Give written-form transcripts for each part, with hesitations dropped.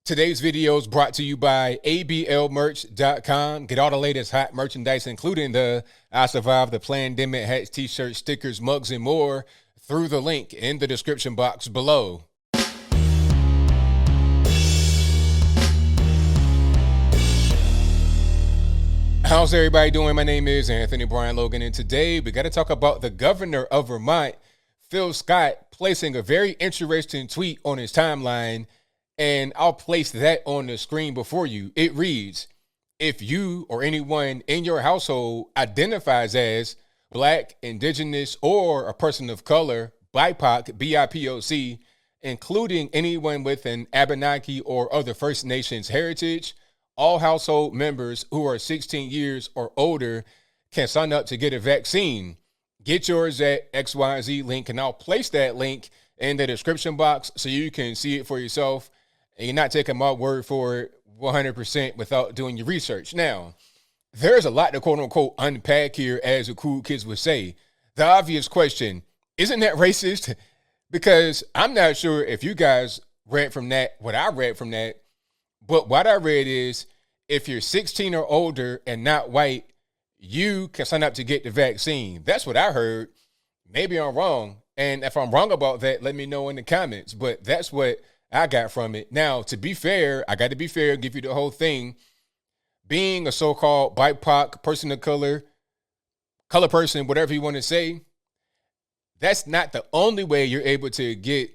Today's video is brought to you by ablmerch.com. Get all the latest hot merchandise, including the I Survived the Plandemic hats, t-shirts, stickers, mugs, and more through the link in the description box below. How's everybody doing? My name is Anthony Brian Logan, and today we got to talk about the governor of Vermont, Phil Scott, placing a very interesting tweet on his timeline. And I'll place that on the screen before you. It reads, if you or anyone in your household identifies as Black, Indigenous, or a person of color, BIPOC, B-I-P-O-C, including anyone with an Abenaki or other First Nations heritage, all household members who are 16 years or older can sign up to get a vaccine. Get yours at XYZ link, and I'll place that link in the description box so you can see it for yourself. And you're not taking my word for it 100% without doing your research. Now, there's a lot to quote unquote unpack here, as the cool kids would say. The obvious question, isn't that racist? Because I'm not sure if you guys read from that, what I read from that, but what I read is if you're 16 or older and not white, you can sign up to get the vaccine. That's what I heard. Maybe I'm wrong. And if I'm wrong about that, let me know in the comments. But that's what I got from it. Now, to be fair, I got to be fair, give you the whole thing. Being a so-called BIPOC, person of color person, whatever you want to say, that's not the only way you're able to get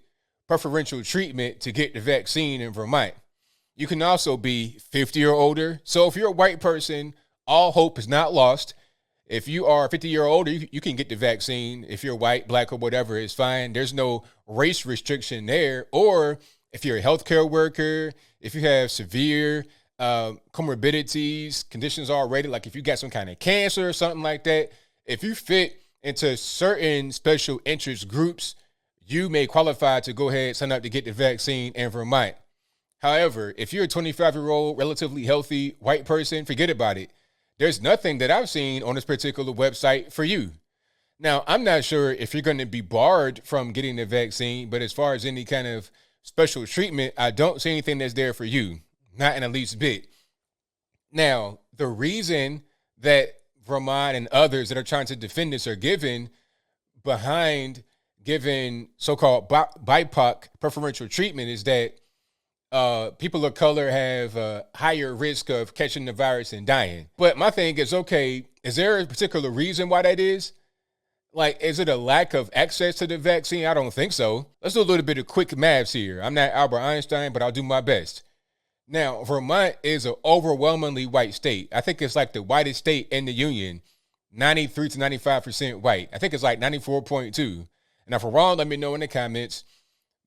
preferential treatment to get the vaccine in Vermont. You can also be 50 or older. So if you're a white person, all hope is not lost. If you are 50 or older, you can get the vaccine. If you're white, Black, or whatever, it's fine. There's no race restriction there. Or if you're a healthcare worker, if you have severe comorbidities, conditions already, like if you got some kind of cancer or something like that, if you fit into certain special interest groups, you may qualify to go ahead and sign up to get the vaccine in Vermont. However, if you're a 25-year-old, relatively healthy white person, forget about it. There's nothing that I've seen on this particular website for you. Now, I'm not sure if you're going to be barred from getting the vaccine, but as far as any kind of special treatment, I don't see anything that's there for you, not in the least bit. Now, the reason that Vermont and others that are trying to defend this are given behind giving so-called BIPOC preferential treatment is that people of color have a higher risk of catching the virus and dying. But my thing is, okay, is there a particular reason why that is? Like, is it a lack of access to the vaccine? I don't think so. Let's do a little bit of quick maths here. I'm not Albert Einstein, but I'll do my best. Now, Vermont is an overwhelmingly white state. I think it's like the whitest state in the union, 93 to 95% white. I think it's like 94.2. And if I'm wrong, let me know in the comments.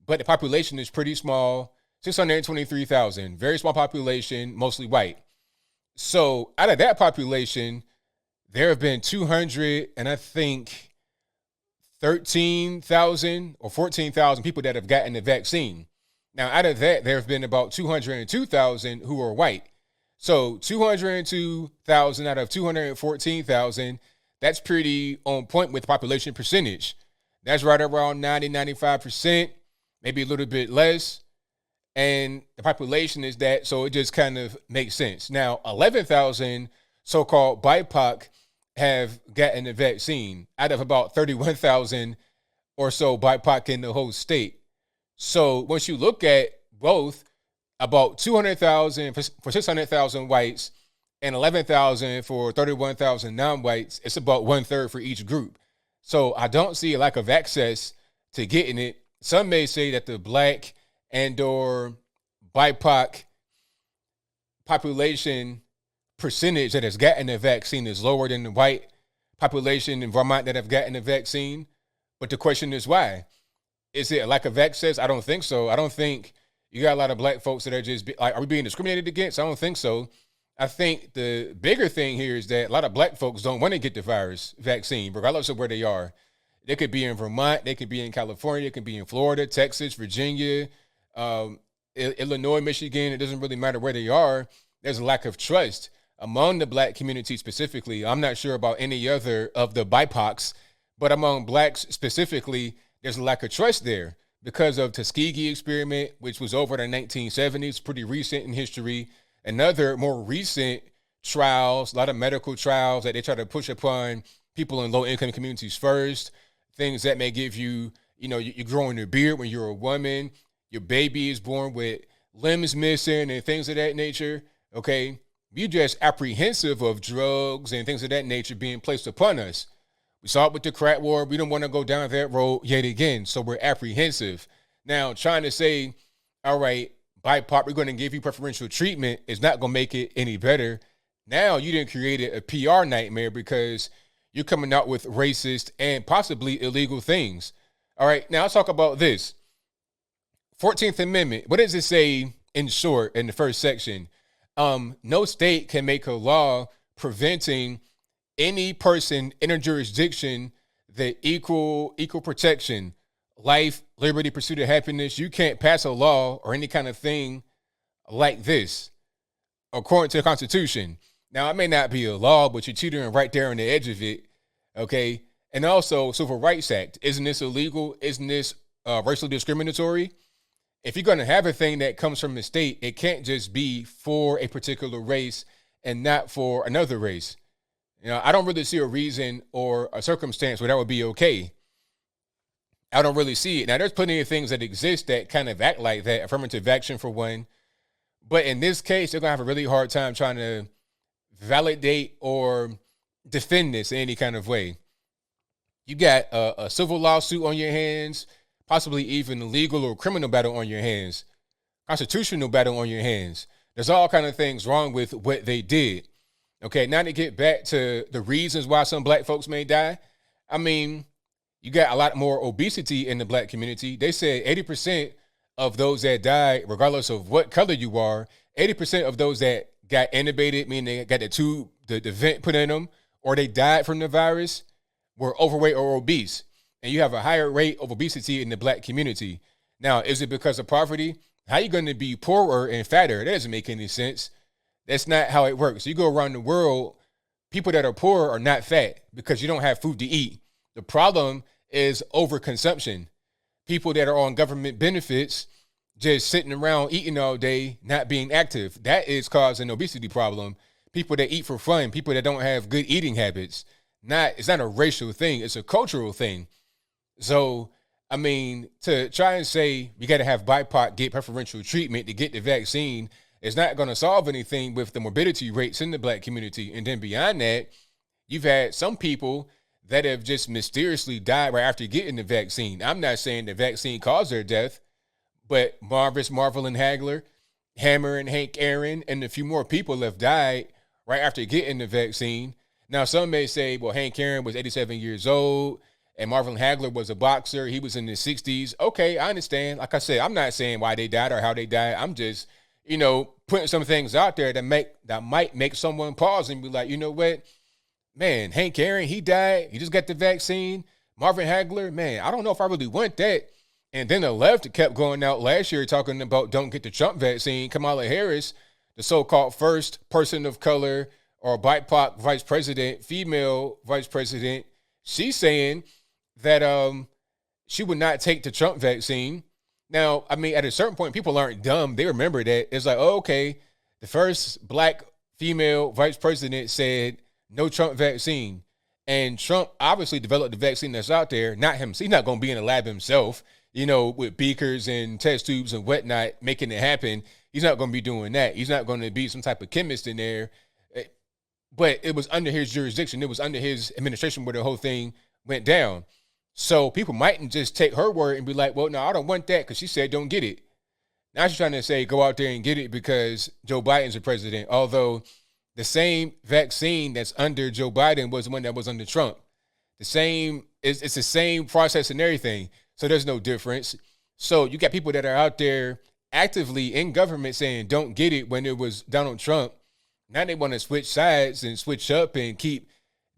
But the population is pretty small, 623,000. Very small population, mostly white. So out of that population, there have been 200, and I think 13,000 or 14,000 people that have gotten the vaccine. Now, out of that, there have been about 202,000 who are white. So 202,000 out of 214,000, that's pretty on point with population percentage. That's right around 90, 95%, maybe a little bit less. And the population is that, so it just kind of makes sense. Now, 11,000 so-called BIPOC have gotten the vaccine out of about 31,000 or so BIPOC in the whole state. So once you look at both, about 200,000 for 600,000 whites and 11,000 for 31,000 non-whites, it's about 1/3 for each group. So I don't see a lack of access to getting it. Some may say that the Black and or BIPOC population percentage that has gotten the vaccine is lower than the white population in Vermont that have gotten the vaccine. But the question is why? Is it a lack of access? I don't think so. I don't think you got a lot of Black folks that are just are we being discriminated against? I don't think so. I think the bigger thing here is that a lot of Black folks don't want to get the virus vaccine, regardless of where they are. They could be in Vermont, they could be in California, they could be in Florida, Texas, Virginia, Illinois, Michigan. It doesn't really matter where they are. There's a lack of trust among the Black community specifically. I'm not sure about any other of the BIPOCs, but among Blacks specifically, there's a lack of trust there because of Tuskegee experiment, which was over in the 1970s, pretty recent in history, and other more recent trials, a lot of medical trials that they try to push upon people in low income communities first, things that may give you, you're growing a beard when you're a woman, your baby is born with limbs missing and things of that nature. Okay. You're just apprehensive of drugs and things of that nature being placed upon us. We saw it with the crack war. We don't want to go down that road yet again. So we're apprehensive. Now, trying to say, all right, BIPOC, we're going to give you preferential treatment is not going to make it any better. Now you didn't create a PR nightmare because you're coming out with racist and possibly illegal things. All right, now let's talk about this. 14th Amendment, what does it say in short in the first section? No state can make a law preventing any person in a jurisdiction the equal protection, life, liberty, pursuit of happiness. You can't pass a law or any kind of thing like this according to the Constitution. Now, it may not be a law, but you're teetering right there on the edge of it, okay? And also, Civil Rights Act. Isn't this illegal? Isn't this racially discriminatory? If you're going to have a thing that comes from the state, it can't just be for a particular race and not for another race. I don't really see a reason or a circumstance where that would be okay. I don't really see it. Now, there's plenty of things that exist that kind of act like that. Affirmative action, for one. But in this case, they're going to have a really hard time trying to validate or defend this in any kind of way. You got a civil lawsuit on your hands, possibly even a legal or criminal battle on your hands, constitutional battle on your hands. There's all kind of things wrong with what they did. Okay, now to get back to the reasons why some black folks may die. I mean, you got a lot more obesity in the black community. They said 80% of those that died, regardless of what color you are, 80% of those that got intubated, meaning they got the vent put in them, or they died from the virus, were overweight or obese. And you have a higher rate of obesity in the black community. Now, is it because of poverty? How are you going to be poorer and fatter? That doesn't make any sense. That's not how it works. You go around the world, people that are poor are not fat because you don't have food to eat. The problem is overconsumption. People that are on government benefits just sitting around eating all day, not being active. That is causing an obesity problem. People that eat for fun, people that don't have good eating habits. It's not a racial thing. It's a cultural thing. So, I mean, to try and say you got to have BIPOC get preferential treatment to get the vaccine is not going to solve anything with the morbidity rates in the black community. And then beyond that, you've had some people that have just mysteriously died right after getting the vaccine. I'm not saying the vaccine caused their death, but Marvis, Marvel, and Hagler, Hammer, and Hank Aaron, and a few more people have died right after getting the vaccine. Now, some may say, well, Hank Aaron was 87 years old, and Marvin Hagler was a boxer. He was in his 60s. Okay, I understand. Like I said, I'm not saying why they died or how they died. I'm just, putting some things out there that might make someone pause and be like, you know what? Man, Hank Aaron, he died. He just got the vaccine. Marvin Hagler, man, I don't know if I really want that. And then the left kept going out last year talking about don't get the Trump vaccine. Kamala Harris, the so-called first person of color or BIPOC vice president, female vice president, she's saying that she would not take the Trump vaccine. Now, I mean, at a certain point, people aren't dumb. They remember that. It's like, oh, okay, the first black female vice president said no Trump vaccine. And Trump obviously developed the vaccine that's out there, not him. He's not going to be in a lab himself, with beakers and test tubes and whatnot, making it happen. He's not going to be doing that. He's not going to be some type of chemist in there. But it was under his jurisdiction. It was under his administration where the whole thing went down. So people mightn't just take her word and be like, well, no, I don't want that because she said don't get it. Now she's trying to say go out there and get it because Joe Biden's the president, although the same vaccine that's under Joe Biden was the one that was under Trump. It's the same process and everything. So there's no difference. So you got people that are out there actively in government saying don't get it when it was Donald Trump. Now they want to switch sides and switch up and keep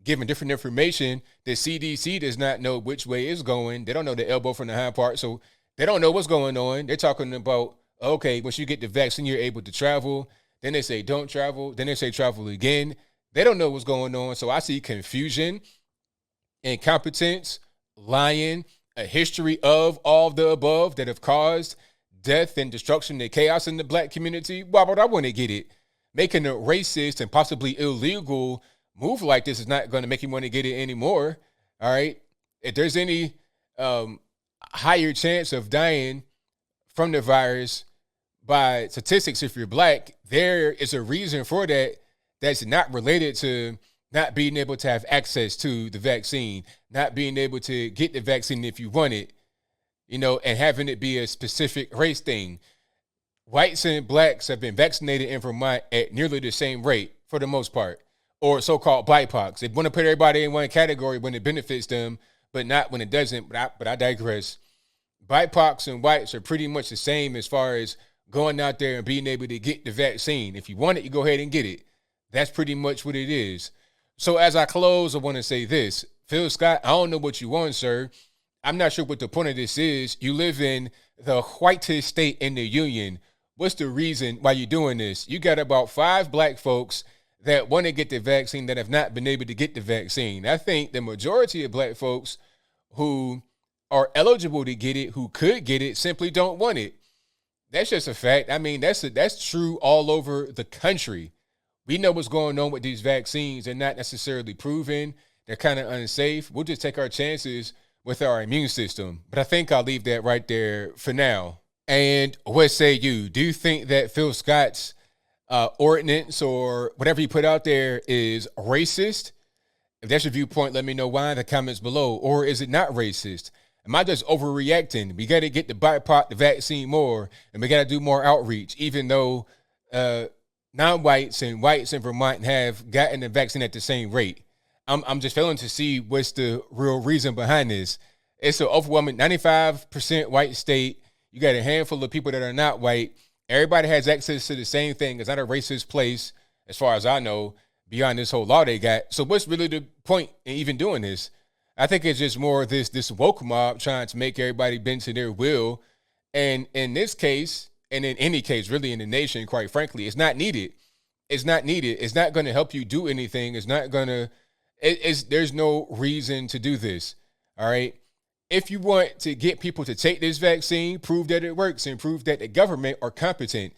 giving different information. The CDC does not know which way it's going. They don't know the elbow from the high part. So they don't know what's going on. They're talking about, okay, once you get the vaccine, you're able to travel. Then they say don't travel. Then they say travel again. They don't know what's going on. So I see confusion, incompetence, lying, a history of all the above that have caused death and destruction and chaos in the black community, why would I want to get it? Making a racist and possibly illegal move like this is not going to make you want to get it anymore. All right. If there's any higher chance of dying from the virus by statistics, if you're black, there is a reason for that that's not related to not being able to have access to the vaccine, not being able to get the vaccine if you want it, and having it be a specific race thing. Whites and blacks have been vaccinated in Vermont at nearly the same rate for the most part, or so-called BIPOCs. They want to put everybody in one category when it benefits them, but not when it doesn't. But I digress. BIPOCs and whites are pretty much the same as far as going out there and being able to get the vaccine. If you want it, you go ahead and get it. That's pretty much what it is. So as I close, I want to say this. Phil Scott, I don't know what you want, sir. I'm not sure what the point of this is. You live in the whitest state in the union. What's the reason why you're doing this? You got about 5 black folks that want to get the vaccine that have not been able to get the vaccine. I think the majority of black folks who are eligible to get it, who could get it, simply don't want it. That's just a fact. I mean, that's true all over the country. We know what's going on with these vaccines. They're not necessarily proven. They're kind of unsafe. We'll just take our chances with our immune system. But I think I'll leave that right there for now. And what say you? Do you think that Phil Scott's ordinance or whatever he put out there is racist? If that's your viewpoint, let me know why in the comments below. Or is it not racist? Am I just overreacting? We got to get the BIPOC, the vaccine more, and we got to do more outreach, even though non-whites and whites in Vermont have gotten the vaccine at the same rate. I'm just failing to see what's the real reason behind this. It's an overwhelming 95% white state. You got a handful of people that are not white. Everybody has access to the same thing. It's not a racist place, as far as I know, beyond this whole law they got. So what's really the point in even doing this? I think it's just more of this woke mob trying to make everybody bend to their will. And in this case, and in any case, really in the nation, quite frankly, it's not needed. It's not needed. It's not going to help you do anything. It's not going to, there's no reason to do this. All right. If you want to get people to take this vaccine, prove that it works and prove that the government are competent.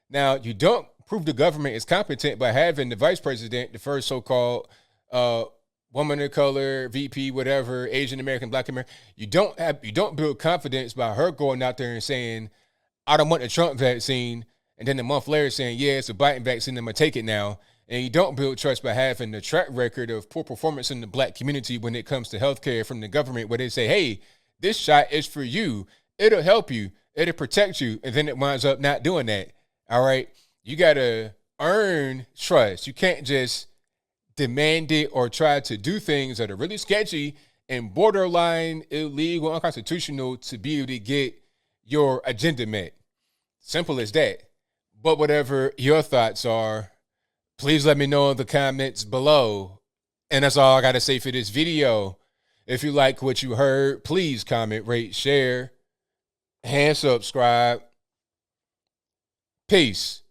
Now, you don't prove the government is competent by having the vice president, the first so-called woman of color, VP, whatever, Asian American, Black American. You don't build confidence by her going out there and saying, I don't want the Trump vaccine. And then a month later saying, yeah, it's a Biden vaccine, I'm going to take it now. And you don't build trust by having the track record of poor performance in the black community when it comes to healthcare from the government, where they say, hey, this shot is for you. It'll help you. It'll protect you. And then it winds up not doing that. All right. You got to earn trust. You can't just demand it or try to do things that are really sketchy and borderline illegal, unconstitutional to be able to get your agenda met. Simple as that. But whatever your thoughts are, please let me know in the comments below. And that's all I got to say for this video. If you like what you heard, please comment, rate, share, and subscribe. Peace.